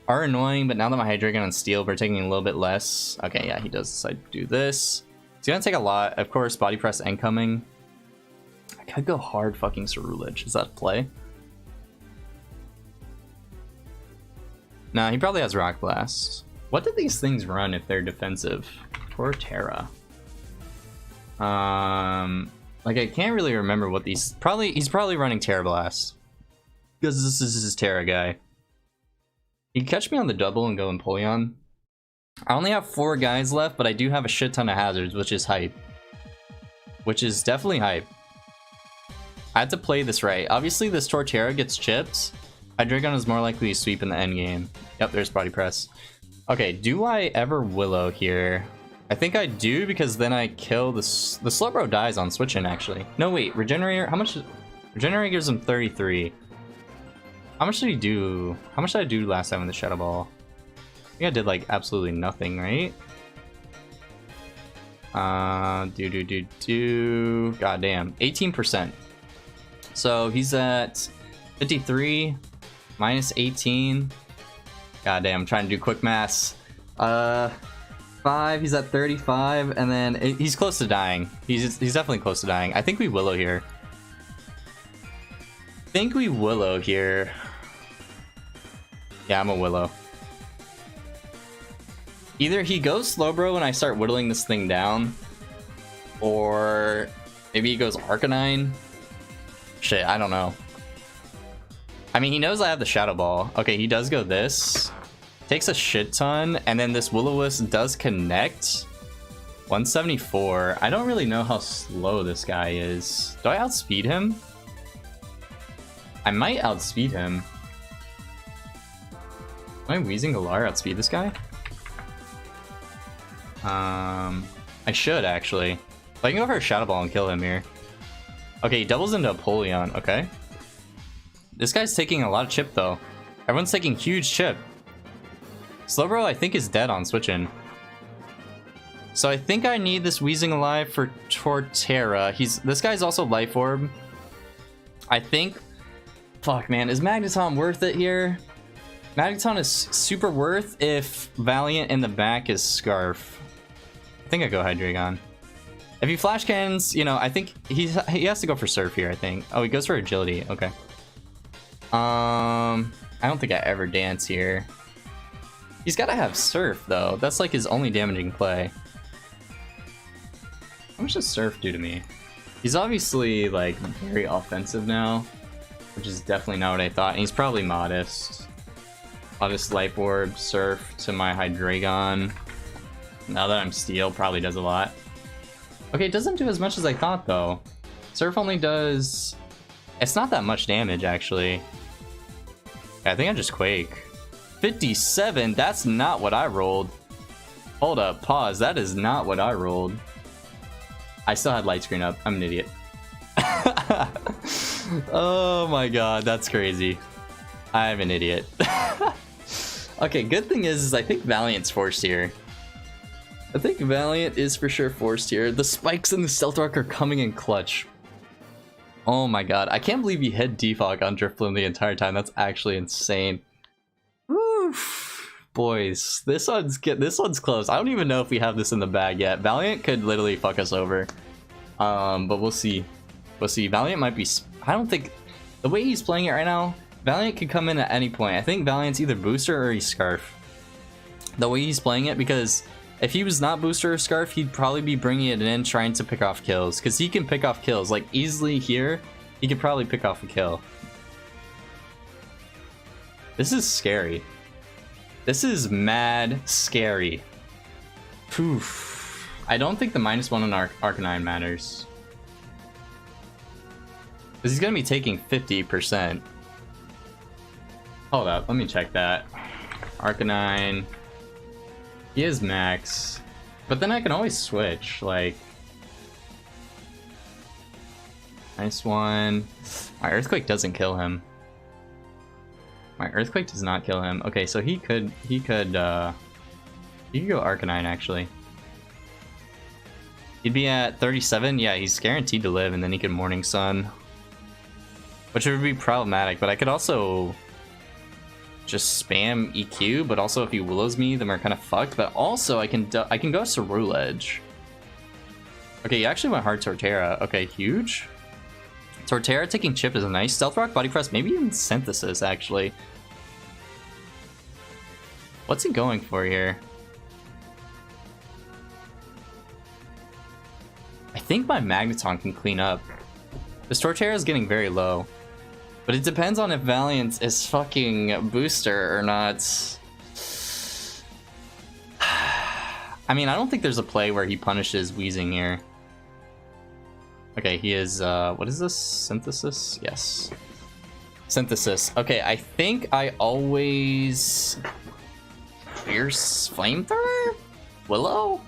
are annoying, but now that my Hydreigon on Steel, we're taking a little bit less. Okay, yeah, he does decide to do this. It's gonna take a lot. Of course, Body Press incoming. I could go hard fucking Cerule Edge. Is that a play? Nah, he probably has Rock Blast. What did these things run if they're defensive? Torterra. Like I can't really remember what these. He's probably running Tera Blast because this is his Tera guy. He can catch me on the double and go Empoleon. I only have 4 guys left, but I do have a shit ton of hazards, which is hype. Which is definitely hype. I had to play this right. Obviously, this Torterra gets chipped. Hydreigon is more likely to sweep in the end game. Yep, there's Body Press. Okay, do I ever Willow here? I think I do, because then I kill the Slowbro dies on switching, actually. No, wait, Regenerator, how much? Regenerator gives him 33. How much did he do? How much did I do last time with the Shadow Ball? I think I did, like, absolutely nothing, right? Goddamn, 18%. So he's at 53, minus 18. Goddamn, I'm trying to do quick maths. 5, he's at 35, and then he's close to dying. He's definitely close to dying. I think we Willow here. Yeah, I'm a Willow. Either he goes Slowbro and I start whittling this thing down, or maybe he goes Arcanine. Shit, I don't know. I mean, he knows I have the Shadow Ball. Okay, he does go this. Takes a shit ton, and then this Will-O-Wisp does connect. 174. I don't really know how slow this guy is. Do I outspeed him? I might outspeed him. Am I Wheezing Galar outspeed this guy? I should, actually. I can go for a Shadow Ball and kill him here. Okay, he doubles into Empoleon. Okay. This guy's taking a lot of chip, though. Everyone's taking huge chip. Slowbro, I think, is dead on switching. So I think I need this Wheezing Alive for Torterra. This guy's also Life Orb. I think... Fuck, man. Is Magneton worth it here? Magneton is super worth if Valiant in the back is Scarf. I think I go Hydreigon. If he Flash Cannons, you know, I think he has to go for Surf here, I think. Oh, he goes for Agility. Okay. I don't think I ever dance here. He's got to have Surf, though. That's like his only damaging play. How much does Surf do to me? He's obviously, like, very offensive now, which is definitely not what I thought. And he's probably Modest. Modest Life Orb, Surf to my Hydreigon. Now that I'm Steel, probably does a lot. Okay, it doesn't do as much as I thought, though. Surf only does... It's not that much damage, actually. I think I just Quake. 57? That's not what I rolled. Hold up, pause. That is not what I rolled. I still had light screen up. I'm an idiot. Oh my god, that's crazy. I'm an idiot. Okay, good thing is I think Valiant's forced here. I think Valiant is for sure forced here. The spikes and the Stealth Rock are coming in clutch. Oh my god, I can't believe he hit Defog on Drifloon the entire time. That's actually insane. Oof. Boys, this one's close. I don't even know if we have this in the bag yet. Valiant could literally fuck us over. But we'll see. We'll see. Valiant might be... I don't think... The way he's playing it right now, Valiant could come in at any point. I think Valiant's either Booster or he's Scarf. The way he's playing it, because if he was not Booster or Scarf, he'd probably be bringing it in trying to pick off kills. Because he can pick off kills. Like, easily here, he could probably pick off a kill. This is scary. This is mad scary. Poof. I don't think the -1 on Arcanine matters. Because he's going to be taking 50%. Hold up, let me check that. Arcanine. He is max. But then I can always switch, like... -1. My Earthquake doesn't kill him. My Earthquake does not kill him. Okay, so he could go Arcanine, actually. He'd be at 37. Yeah, he's guaranteed to live, and then he can Morning Sun. Which would be problematic, but I could also just spam EQ, but also if he Willows me, then we're kind of fucked. But also, I can go Ceruledge. Okay, he actually went hard Torterra. Okay, huge. Torterra taking Chip is a nice. Stealth Rock, Body Press, maybe even Synthesis, actually. What's he going for here? I think my Magneton can clean up. This Torterra is getting very low. But it depends on if Valiant is fucking booster or not. I mean, I don't think there's a play where he punishes Wheezing here. Okay, he is, what is this? Synthesis? Yes. Synthesis. Okay, I think I always... Fierce Flamethrower? Willow?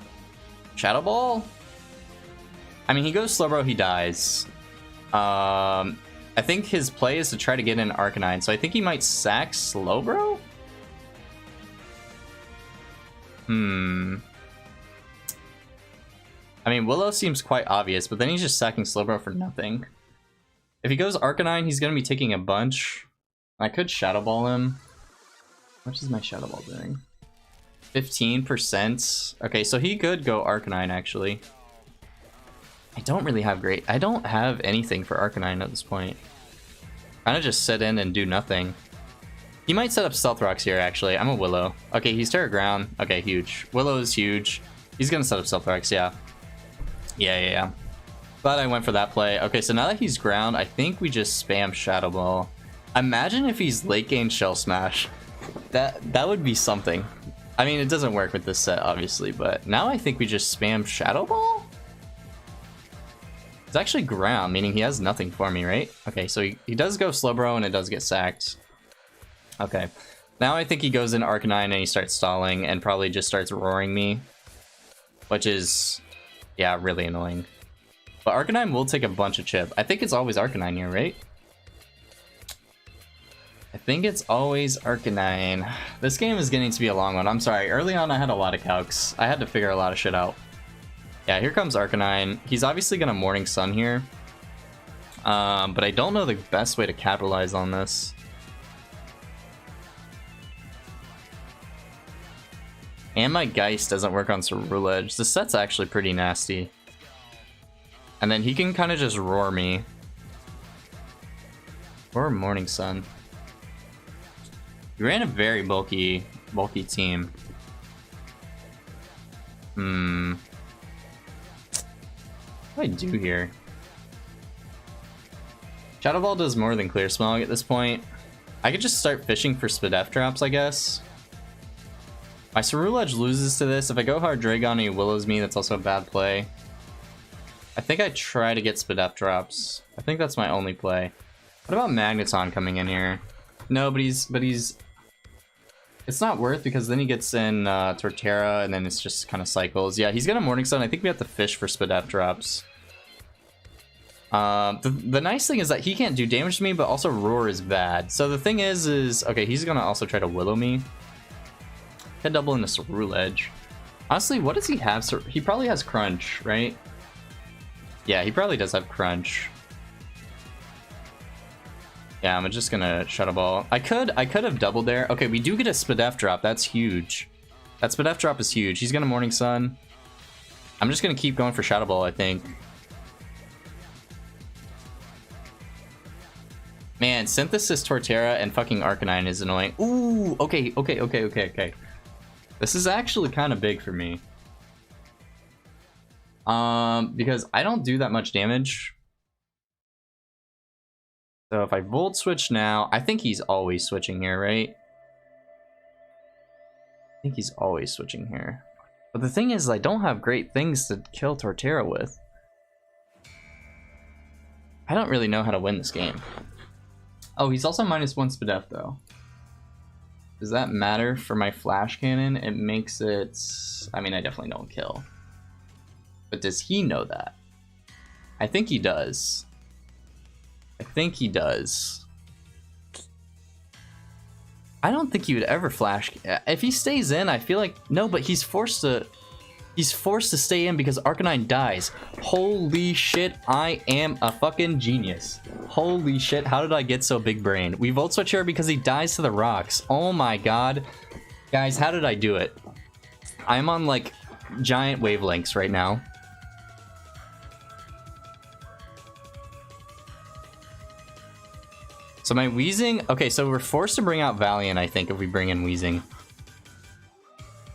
Shadow Ball? I mean, he goes Slowbro, he dies. I think his play is to try to get in Arcanine, so I think he might sack Slowbro? I mean, Willow seems quite obvious, but then he's just sacking Slowbro for nothing. If he goes Arcanine, he's going to be taking a bunch. I could Shadow Ball him. How much is my Shadow Ball doing? 15%. Okay, so he could go Arcanine, actually. I don't really have I don't have anything for Arcanine at this point. Kind of just sit in and do nothing. He might set up Stealth Rocks here, actually. I'm a Willow. Okay, he's Terra Ground. Okay, huge. Willow is huge. He's going to set up Stealth Rocks, yeah. Yeah. Glad I went for that play. Okay, so now that he's ground, I think we just spam Shadow Ball. Imagine if he's late game Shell Smash. That would be something. I mean, it doesn't work with this set, obviously, but now I think we just spam Shadow Ball? It's actually ground, meaning he has nothing for me, right? Okay, so he does go Slowbro and it does get sacked. Okay. Now I think he goes in Arcanine and he starts stalling and probably just starts roaring me. Which is, yeah, really annoying. But Arcanine will take a bunch of chip. I think it's always Arcanine here, right? I think it's always Arcanine. This game is getting to be a long one. I'm sorry. Early on, I had a lot of calcs. I had to figure a lot of shit out. Yeah, here comes Arcanine. He's obviously going to Morning Sun here. But I don't know the best way to capitalize on this. And my Geist doesn't work on Ceruledge. This set's actually pretty nasty. And then he can kind of just roar me. Or Morning Sun. He ran a very bulky team. What do I do here? Shadow Ball does more than Clear Smog at this point. I could just start fishing for Spadef drops, I guess. My Ceruledge loses to this. If I go hard Dragon and he Willows me, that's also a bad play. I think I try to get Spadef drops. I think that's my only play. What about Magneton coming in here? No, but he's... It's not worth because then he gets in Torterra and then it's just kind of cycles. Yeah, he's gonna Morning Sun. I think we have to fish for Spadef drops. The nice thing is that he can't do damage to me, but also Roar is bad. So the thing is okay, he's gonna also try to Willow me. Could double into Ceruledge. Honestly, what does he have? He probably has Crunch, right? Yeah, he probably does have Crunch. Yeah, I'm just gonna Shadow Ball. I could have doubled there. Okay, we do get a Spadef drop. That's huge. That Spadef drop is huge. He's gonna Morning Sun. I'm just gonna keep going for Shadow Ball, I think. Man, Synthesis, Torterra, and fucking Arcanine is annoying. Ooh, okay. This is actually kind of big for me. Because I don't do that much damage. So if I Volt Switch now, I think he's always switching here, right? think he's always switching here. But the thing is, I don't have great things to kill Torterra with. I don't really know how to win this game. Oh, he's also -1 Spadef though. Does that matter for my flash cannon? It makes it... I mean, I definitely don't kill. But does he know that? I think he does. I think he does. I don't think he would ever flash. If he stays in, I feel like... No, but he's forced to... He's forced to stay in because Arcanine dies. Holy shit, I am a fucking genius. Holy shit, how did I get so big brain? We Volt Switch here because he dies to the rocks. Oh my god. Guys, how did I do it? I'm on like giant wavelengths right now. So my Weezing... Okay, so we're forced to bring out Valiant, I think, if we bring in Weezing.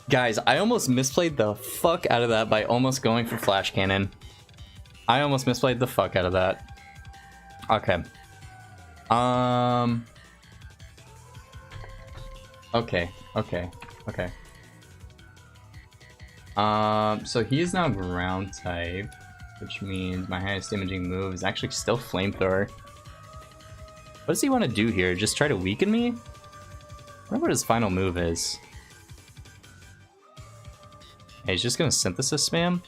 Guys, I almost misplayed the fuck out of that by almost going for Flash Cannon. I almost misplayed the fuck out of that. Okay. Okay. So he is now ground type, which means my highest damaging move is actually still Flamethrower. What does he want to do here? Just try to weaken me? I wonder what his final move is. Hey, he's just gonna Synthesis spam?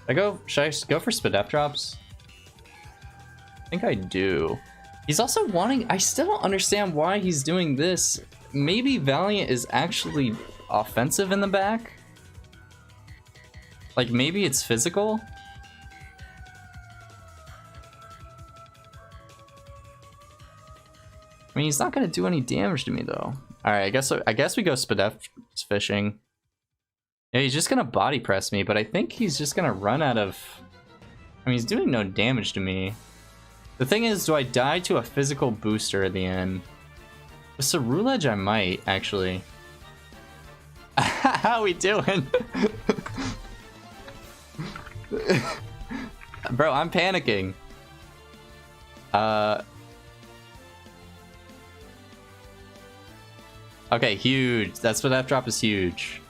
Should I go for Spadef drops? I think I do. He's also wanting... I still don't understand why he's doing this. Maybe Valiant is actually offensive in the back? Like, maybe it's physical? I mean, he's not gonna do any damage to me, though. Alright, I guess we go Spadef fishing. Yeah, he's just gonna body press me, but I think he's just gonna run out of... I mean, he's doing no damage to me. The thing is, do I die to a physical booster at the end? With Ceruledge, I might, actually. How we doing? Bro, I'm panicking. Okay, huge. That's what that drop is huge.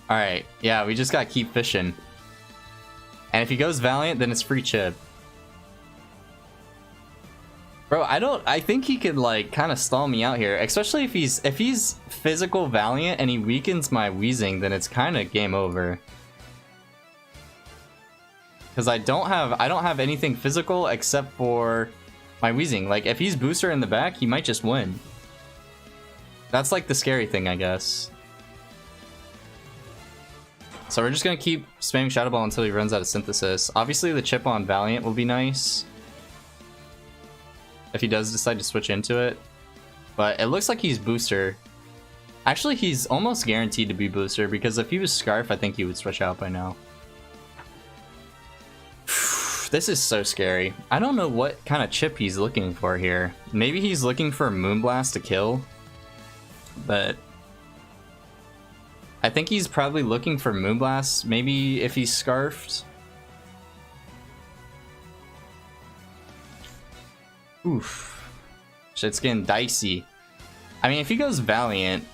Alright, yeah, we just gotta keep fishing. And if he goes Valiant, then it's free chip. Bro, I think he could like kind of stall me out here, especially if he's physical Valiant and he weakens my Weezing, then it's kind of game over. Cuz I don't have anything physical except for my Weezing. Like if he's booster in the back, he might just win. That's like the scary thing, I guess. So we're just gonna keep spamming Shadow Ball until he runs out of Synthesis. Obviously the chip on Valiant will be nice if he does decide to switch into it. But it looks like he's booster. Actually, he's almost guaranteed to be booster because if he was Scarf, I think he would switch out by now. This is so scary. I don't know what kind of chip he's looking for here. Maybe he's looking for Moonblast to kill, but I think he's probably looking for Moonblast. Maybe if he's Scarfed. Oof. Shit's getting dicey. I mean, if he goes Valiant,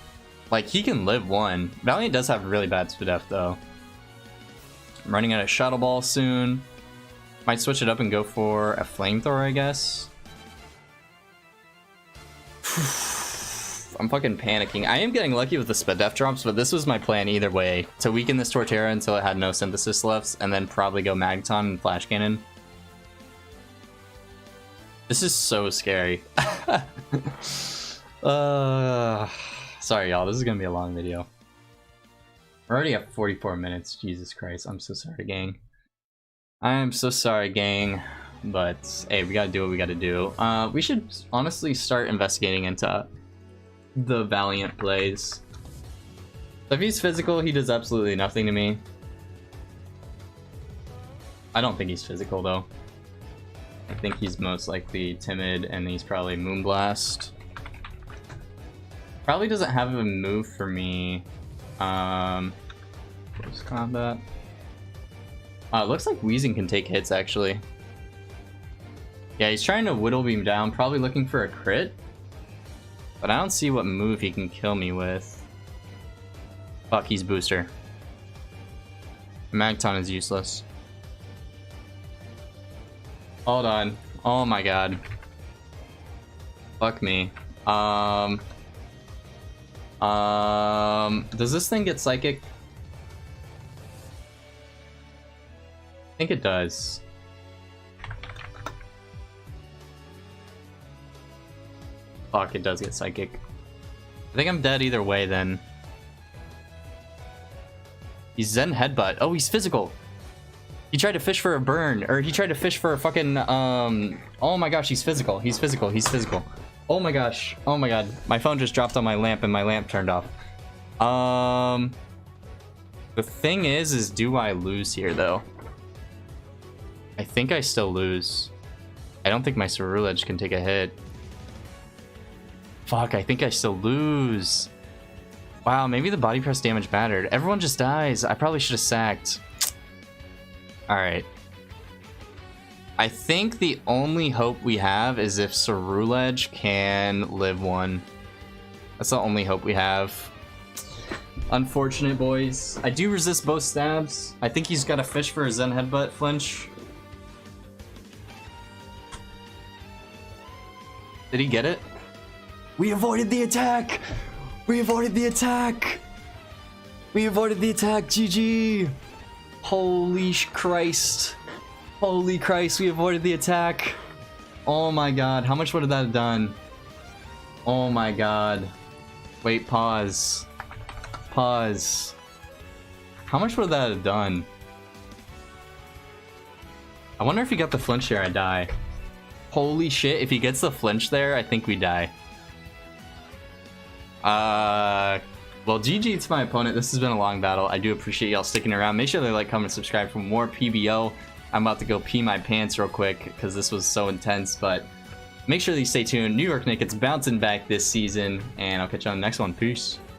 like, he can live one. Valiant does have really bad Spadef, though. I'm running out of Shadow Ball soon. Might switch it up and go for a Flamethrower, I guess. I'm fucking panicking. I am getting lucky with the Spadef drops, but this was my plan either way. To weaken this Torterra until it had no Synthesis left, and then probably go Magneton and Flash Cannon. This is so scary. Sorry, y'all. This is gonna be a long video. We're already at 44 minutes. Jesus Christ. I'm so sorry, gang. I am so sorry, gang. But, hey, we gotta do what we gotta do. We should honestly start investigating into the Valiant plays. So if he's physical, he does absolutely nothing to me. I don't think he's physical, though. I think he's most likely timid, and he's probably Moonblast. Probably doesn't have a move for me. Close combat. It looks like Weezing can take hits, actually. Yeah, he's trying to Whittle Beam down, probably looking for a crit. But I don't see what move he can kill me with. Fuck, he's booster. Magton is useless. Hold on. Oh my god. Fuck me. Does this thing get psychic? I think it does. Fuck, it does get psychic. I think I'm dead either way then. He's Zen Headbutt. Oh, he's physical. He tried to fish for a burn, or he tried to fish for a fucking, oh my gosh, he's physical. He's physical. He's physical. Oh my gosh. Oh my god. My phone just dropped on my lamp and my lamp turned off. The thing is do I lose here though? I think I still lose. I don't think my Cerulege can take a hit. Fuck, I think I still lose. Wow, maybe the body press damage mattered. Everyone just dies. I probably should have sacked. Alright. I think the only hope we have is if Cerulege can live one. That's the only hope we have. Unfortunate, boys. I do resist both stabs. I think he's got a fish for a Zen Headbutt flinch. Did he get it? We avoided the attack! We avoided the attack! We avoided the attack, GG! Holy Christ. Holy Christ, we avoided the attack. Oh my god, how much would that have done? Oh my god. Wait, pause. Pause. How much would that have done? I wonder if he got the flinch there, I die. Holy shit, if he gets the flinch there, I think we die. Well, GG to my opponent. This has been a long battle. I do appreciate y'all sticking around. Make sure to like, comment, subscribe for more PBO. I'm about to go pee my pants real quick because this was so intense, but make sure that you stay tuned. New York Nickits bouncing back this season, and I'll catch you on the next one. Peace.